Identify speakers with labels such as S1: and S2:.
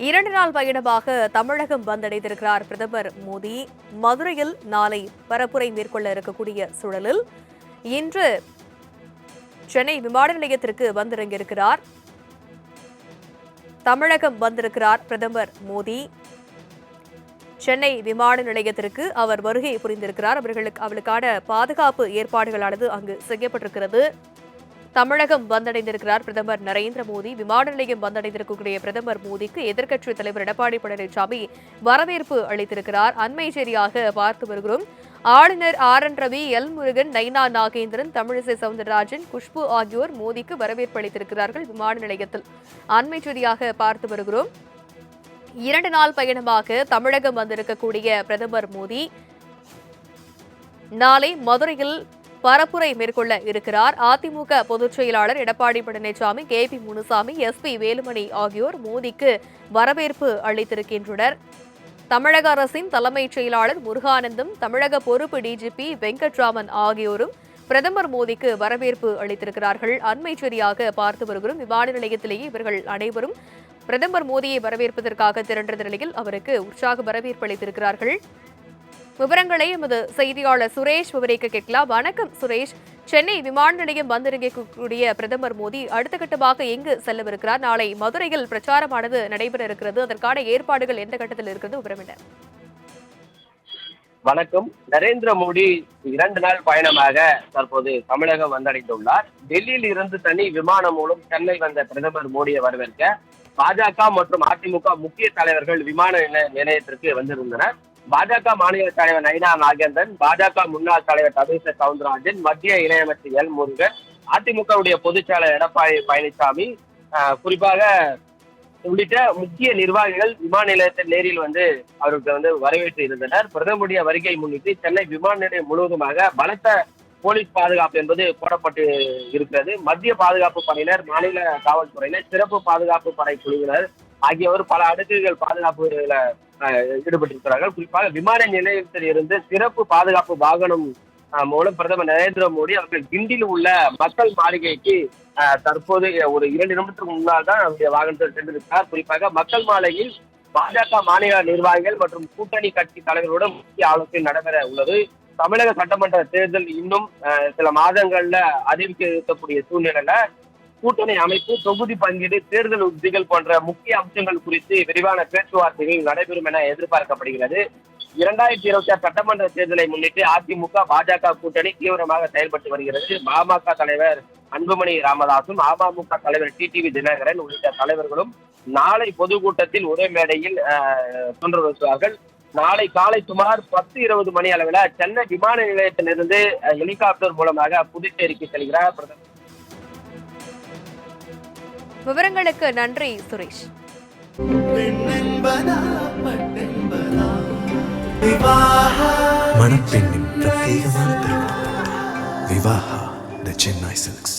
S1: 2 நாள் பயணமாக தமிழகம் வந்தடைந்திருக்கிறார் பிரதமர் மோடி. மதுரையில் நாளை பரப்புரை மேற்கொள்ள இருக்கக்கூடிய சூழலில் இன்று சென்னை விமான நிலையத்திற்கு வந்திறங்கியிருக்கிறார். தமிழகம் வந்திருக்கிறார் பிரதமர் மோடி. சென்னை விமான நிலையத்திற்கு அவர் வருகை புரிந்திருக்கிறார். அவளுக்கான பாதுகாப்பு ஏற்பாடுகளானது அங்கு செய்யப்பட்டிருக்கிறது. தமிழகம் வந்தடைந்திருக்கிறார் பிரதமர் நரேந்திர மோடி. விமான நிலையம் வந்தடைந்திருக்கக்கூடிய பிரதமர் மோடிக்கு எதிர்க்கட்சித் தலைவர் எடப்பாடி பழனிசாமி வரவேற்பு அளித்திருக்கிறார். அண்மை செய்தியாக பார்த்து வருகிறோம். ஆளுநர் RN ரவி, எல் முருகன், நைனா நாகேந்திரன், தமிழிசை சவுந்தரராஜன், குஷ்பு ஆகியோர் மோடிக்கு வரவேற்பு அளித்திருக்கிறார்கள் விமான நிலையத்தில். அண்மை செய்தியாக பார்த்து வருகிறோம். 2 நாள் பயணமாக தமிழகம் வந்திருக்கக்கூடிய பிரதமர் மோடி நாளை மதுரையில் பரப்புரை மேற்கொள்ள இருக்கிறார். அதிமுக பொதுச் செயலாளர் எடப்பாடி பழனிசாமி, KP முனுசாமி, SP வேலுமணி ஆகியோர் மோடிக்கு வரவேற்பு அளித்திருக்கின்றனர். தமிழக அரசின் தலைமைச் செயலாளர் முருகானந்தம், தமிழக பொறுப்பு DGP வெங்கட்ராமன் ஆகியோரும் பிரதமர் மோடிக்கு வரவேற்பு அளித்திருக்கிறார்கள். அண்மை செய்தியாக பார்த்து வருகிறோம். விமான நிலையத்திலேயே இவர்கள் அனைவரும் பிரதமர் மோடியை வரவேற்பதற்காக திரண்ட நிலையில் அவருக்கு உற்சாக வரவேற்பு அளித்திருக்கிறார்கள். விவரங்களை எமது செய்தியாளர் சுரேஷ் விவரிக்க கேட்கலாம். வணக்கம் சுரேஷ். சென்னை விமான நிலையம் வந்திறங்கக்கூடிய பிரதமர் மோடி அடுத்த கட்டமாக எங்கு செல்லவிருக்கிறார்? நாளை மதுரையில் பிரச்சாரமானது நடைபெற இருக்கிறது. அதற்கான ஏற்பாடுகள் எந்த கட்டத்தில் இருக்கிறது? விவரம் என்ன?
S2: வணக்கம். நரேந்திர மோடி 2 நாள் பயணமாக தற்போது தமிழகம் வந்தடைந்துள்ளார். டெல்லியில் இருந்து தனி விமானம் மூலம் சென்னை வந்த பிரதமர் மோடியை வரவேற்க பாஜக மற்றும் அதிமுக முக்கிய தலைவர்கள் விமான நிலையத்திற்கு வந்திருந்தனர். பாஜக மாநில தலைவர் நைனா நாகேந்திரன், பாஜக முன்னாள் தலைவர் தமிழிசை சவுந்தரராஜன், மத்திய இணையமைச்சர் எல் முருகன், அதிமுகவுடைய பொதுச் செயலாளர் எடப்பாடி பழனிசாமி குறிப்பாக உள்ளிட்ட முக்கிய நிர்வாகிகள் விமான நிலையத்தில் நேரில் அவருக்கு வரவேற்று இருந்தனர். பிரதமருடைய வருகை முன்னிட்டு சென்னை விமான நிலையம் முழுவதுமாக பலத்த போலீஸ் பாதுகாப்பு என்பது போடப்பட்டு இருக்கிறது. மத்திய பாதுகாப்பு படையினர், மாநில காவல்துறையினர், சிறப்பு பாதுகாப்பு படை குழுவினர் ஆகியோர் பல அடுக்குகள் பாதுகாப்புல ஈடுபட்டிருக்கிறார்கள். குறிப்பாக விமான நிலையத்தில் இருந்து சிறப்பு பாதுகாப்பு வாகனம் மூலம் பிரதமர் நரேந்திர மோடி அவர்கள் கிண்டியில் உள்ள மக்கள் மாளிகைக்கு தற்போது ஒரு 2 நிமிடத்திற்கு முன்னால் தான் அவருடைய வாகனத்தில் சென்றிருக்கிறார். குறிப்பாக மக்கள் மாளிகையில் பாஜக மாநில நிர்வாகிகள் மற்றும் கூட்டணி கட்சி தலைவர்களுடன் முக்கிய ஆலோசனை நடைபெற உள்ளது. தமிழக சட்டமன்ற தேர்தல் இன்னும் சில மாதங்கள்ல அறிவிக்க இருக்கக்கூடிய சூழ்நிலையில கூட்டணி அமைப்பு, தொகுதி பங்கீடு, தேர்தல் உத்திகள் போன்ற முக்கிய அம்சங்கள் குறித்து விரிவான பேச்சுவார்த்தைகள் நடைபெறும் என எதிர்பார்க்கப்படுகிறது. 2026 சட்டமன்ற தேர்தலை முன்னிட்டு அதிமுக பாஜக கூட்டணி தீவிரமாக செயல்பட்டு வருகிறது. பாமக தலைவர் அன்புமணி ராமதாசும், அமமுக தலைவர் TTV தினகரன் உள்ளிட்ட தலைவர்களும் நாளை பொதுக்கூட்டத்தில் ஒரே மேடையில் தோன்றுவார்கள். நாளை காலை சுமார் 10:20 மணி அளவில் சென்னை விமான நிலையத்திலிருந்து ஹெலிகாப்டர் மூலமாக புதுச்சேரிக்கு செல்கிறார் பிரதமர்.
S1: விவரங்களுக்கு நன்றி சுரேஷ்.
S3: மணப்பெண்ணின் பிரத்யேகமான திருமணம் விவாஹா தி சென்னை சில்க்ஸ்.